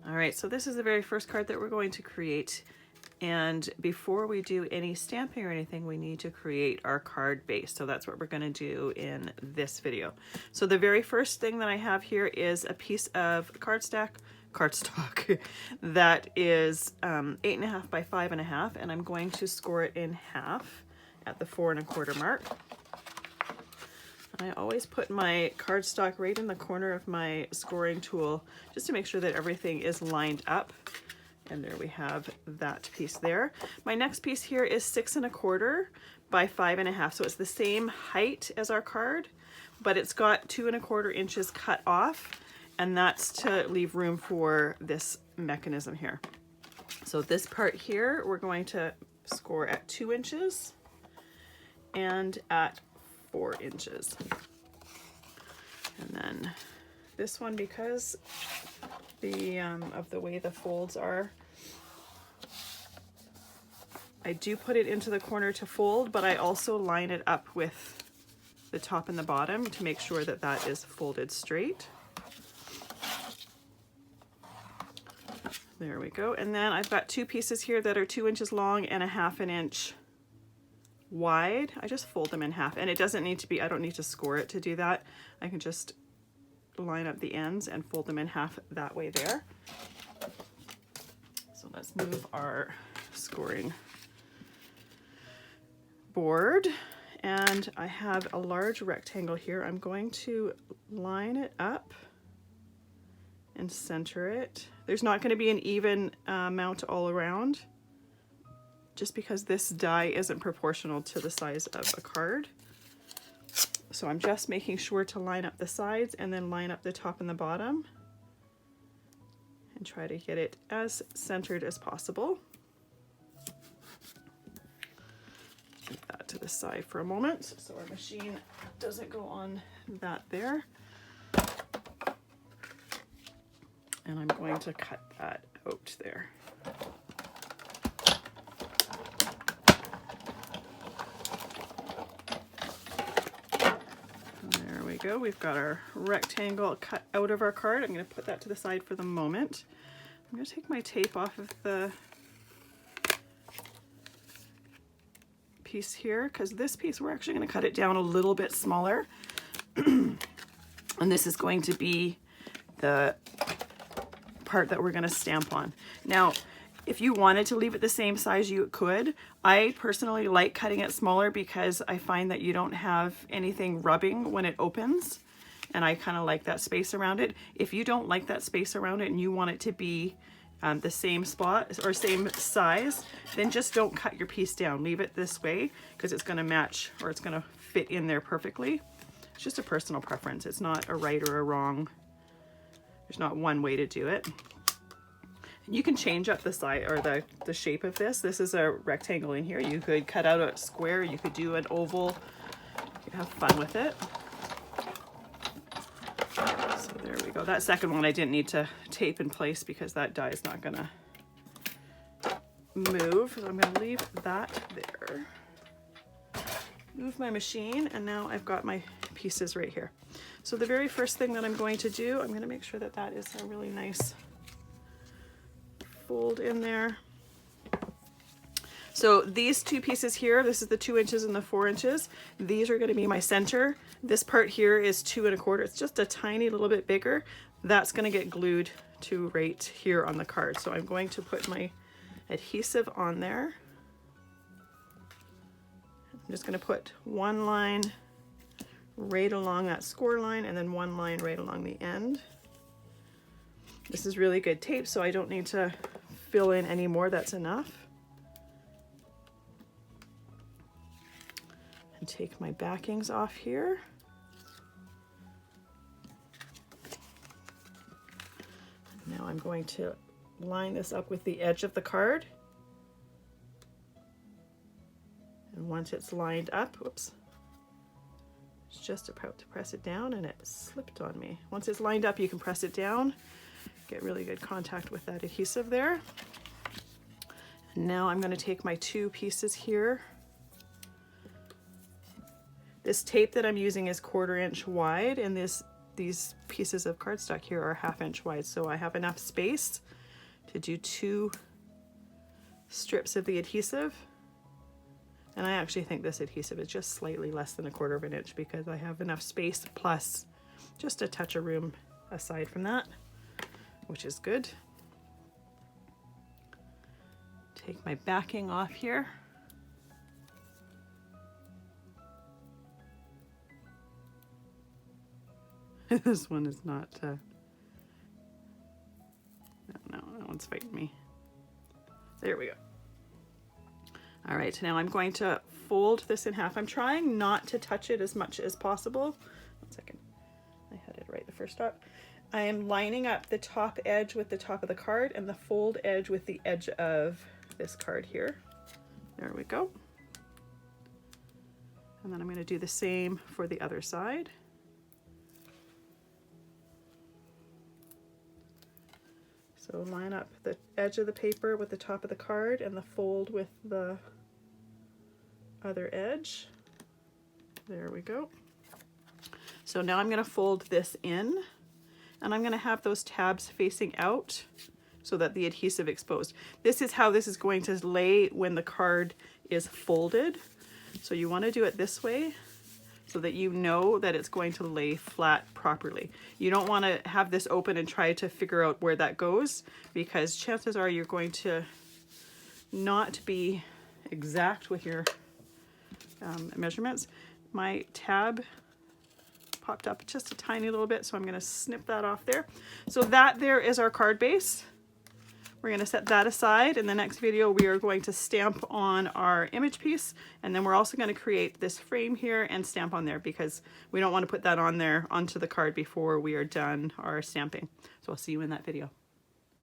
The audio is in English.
All right, so this is the very first card that we're going to create. And before we do any stamping or anything, we need to create our card base. So that's what we're going to do in this video. So the very first thing that I have here is a piece of cardstock that is 8.5 by 5.5, and I'm going to score it in half at the 4 1/4 mark. I always put my cardstock right in the corner of my scoring tool just to make sure that everything is lined up. And there we have that piece there. My next piece here is 6 1/4 by 5.5. So it's the same height as our card, but it's got 2 1/4 inches cut off, and that's to leave room for this mechanism here. So this part here, we're going to score at 2 inches and at 4 inches. And then this one, because of the way the folds are, I do put it into the corner to fold, but I also line it up with the top and the bottom to make sure that that is folded straight. There we go. And then I've got 2 pieces here that are 2 inches long and 1/2 inch wide. I just fold them in half, and it doesn't need to be, I don't need to score it to do that. I can just line up the ends and fold them in half that way there. So let's move our scoring board, and I have a large rectangle here. I'm going to line it up and center it. There's not going to be an even amount all around, just because this die isn't proportional to the size of a card. So I'm just making sure to line up the sides and then line up the top and the bottom and try to get it as centered as possible. Keep that to the side for a moment so our machine doesn't go on that there. And I'm going to cut that out there. Go. We've got our rectangle cut out of our card. I'm going to put that to the side for the moment. I'm going to take my tape off of the piece here, because this piece we're actually going to cut it down a little bit smaller. And this is going to be the part that we're going to stamp on. Now, if you wanted to leave it the same size, you could. I personally like cutting it smaller because I find that you don't have anything rubbing when it opens, and I kind of like that space around it. If you don't like that space around it and you want it to be the same spot or same size, then just don't cut your piece down. Leave it this way because it's going to match, or it's going to fit in there perfectly. It's just a personal preference. It's not a right or a wrong. There's not one way to do it. You can change up the size or the shape of this. This is a rectangle in here. You could cut out a square, you could do an oval. You can have fun with it. So there we go. That second one I didn't need to tape in place because that die is not gonna move. So I'm gonna leave that there. Move my machine, and now I've got my pieces right here. So the very first thing that I'm going to do, I'm gonna make sure that that is a really nice fold in there. So these 2 pieces here, this is the 2 inches and the 4 inches. These are going to be my center. This part here is 2 1/4. It's just a tiny little bit bigger. That's going to get glued to right here on the card. So I'm going to put my adhesive on there. I'm just going to put one line right along that score line and then one line right along the end. This is really good tape, so I don't need to fill in any more. That's enough. And take my backings off here. Now I'm going to line this up with the edge of the card. And once it's lined up, whoops, it's just about to press it down and it slipped on me. Once it's lined up, you can press it down. Get really good contact with that adhesive there. And now I'm going to take my 2 pieces here. This tape that I'm using is 1/4 inch wide, and this these pieces of cardstock here are 1/2 inch wide, so I have enough space to do 2 strips of the adhesive. And I actually think this adhesive is just slightly less than 1/4 inch because I have enough space plus just a touch of room aside from that, which is good. Take my backing off here. This one is not, no, that one's fighting me. There we go. All right, now I'm going to fold this in half. I'm trying not to touch it as much as possible. 1 second, I had it right the first time. I am lining up the top edge with the top of the card and the fold edge with the edge of this card here. There we go. And then I'm going to do the same for the other side. So line up the edge of the paper with the top of the card and the fold with the other edge. There we go. So now I'm going to fold this in, and I'm going to have those tabs facing out so that the adhesive exposed. This is how this is going to lay when the card is folded. So you want to do it this way so that you know that it's going to lay flat properly. You don't want to have this open and try to figure out where that goes, because chances are you're going to not be exact with your measurements. My tab popped up just a tiny little bit, so I'm going to snip that off there. So that there is our card base. We're going to set that aside. In the next video, we are going to stamp on our image piece, and then we're also going to create this frame here and stamp on there because we don't want to put that on there onto the card before we are done our stamping. So I'll see you in that video.